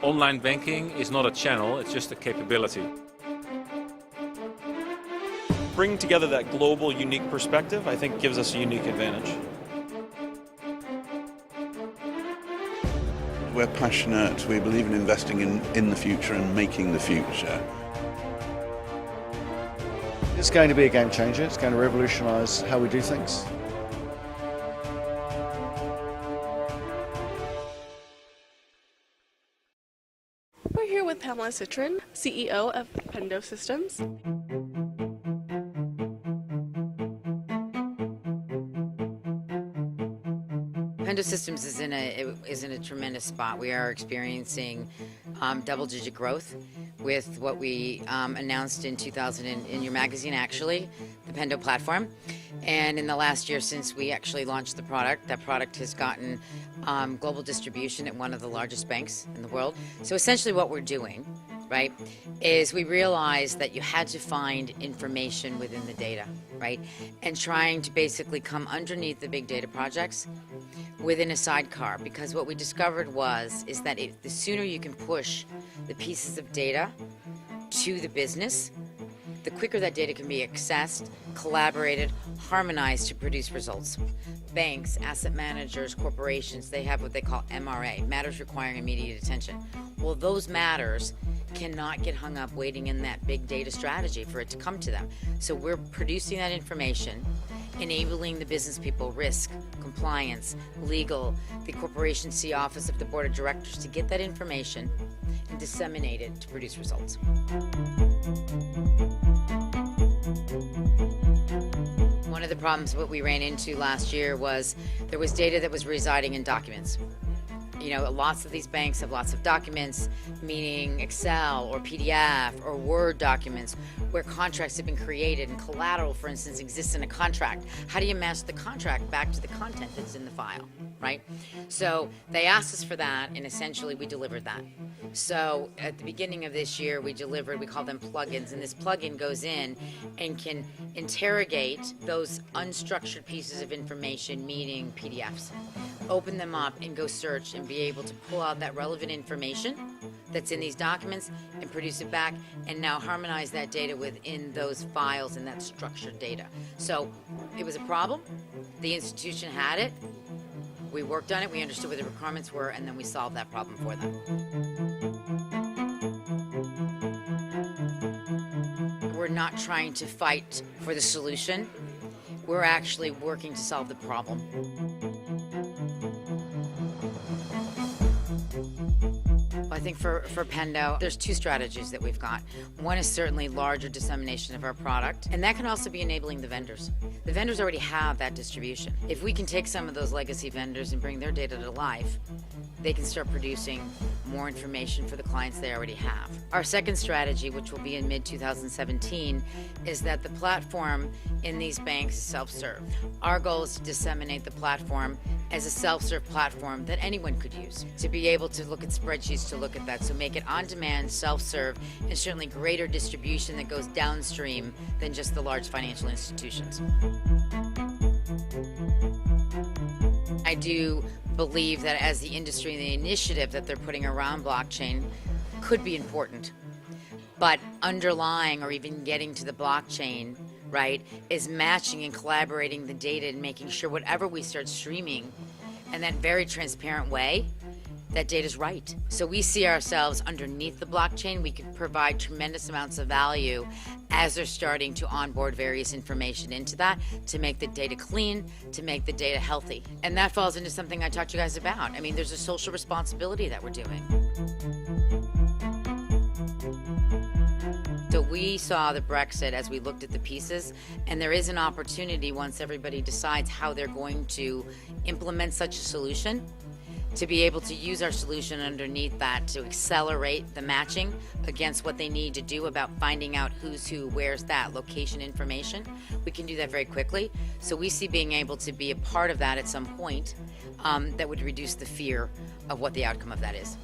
Online banking is not a channel, it's just a capability. Bringing together that global, unique perspective, I think, gives us a unique advantage. We're passionate, we believe in investing in the future and making the future. It's going to be a game changer, it's going to revolutionise how we do things. We're here with Pamela Cytron, CEO of Pendo Systems. Pendo Systems is in a tremendous spot. We are experiencing double-digit growth with what we announced in 2000 in your magazine, actually, the Pendo platform. And in the last year since we actually launched the product, that product has gotten global distribution at one of the largest banks in the world. So essentially what we're doing, right, is we realized that you had to find information within the data, right, and trying to basically come underneath the big data projects within a sidecar, because what we discovered is that the sooner you can push the pieces of data to the business, the quicker that data can be accessed, collaborated, harmonized to produce results. Banks, asset managers, corporations, they have what they call MRA, matters requiring immediate attention. Well, those matters cannot get hung up waiting in that big data strategy for it to come to them. So we're producing that information, enabling the business people, risk, compliance, legal, the corporation C office of the board of directors to get that information and disseminate it to produce results. One of the problems what we ran into last year was there was data that was residing in documents. You know, lots of these banks have lots of documents, meaning Excel or PDF or Word documents where contracts have been created and collateral, for instance, exists in a contract. How do you match the contract back to the content that's in the file, right? So they asked us for that, and essentially we delivered that. So at the beginning of this year, we call them plugins, and this plugin goes in and can interrogate those unstructured pieces of information, meaning PDFs, open them up and go search and be able to pull out that relevant information that's in these documents and produce it back, and now harmonize that data within those files and that structured data. So it was a problem. The institution had it. We worked on it. We understood what the requirements were, and then we solved that problem for them. We're not trying to fight for the solution. We're actually working to solve the problem. I think for Pendo, there's two strategies that we've got. One is certainly larger dissemination of our product, and that can also be enabling the vendors. The vendors already have that distribution. If we can take some of those legacy vendors and bring their data to life, they can start producing more information for the clients they already have. Our second strategy, which will be in mid-2017, is that the platform in these banks is self-serve. Our goal is to disseminate the platform as a self-serve platform that anyone could use, to be able to look at spreadsheets, to look at that, so make it on-demand, self-serve, and certainly greater distribution that goes downstream than just the large financial institutions. I do believe that as the industry and the initiative that they're putting around blockchain could be important, but underlying or even getting to the blockchain, right, is matching and collaborating the data and making sure whatever we start streaming in that very transparent way, that data is right. So we see ourselves underneath the blockchain. We can provide tremendous amounts of value as they're starting to onboard various information into that to make the data clean, to make the data healthy. And that falls into something I talked to you guys about. I mean, there's a social responsibility that we're doing. So we saw the Brexit as we looked at the pieces, and there is an opportunity once everybody decides how they're going to implement such a solution, to be able to use our solution underneath that to accelerate the matching against what they need to do about finding out who's who, where's that, location information. We can do that very quickly. So we see being able to be a part of that at some point that would reduce the fear of what the outcome of that is.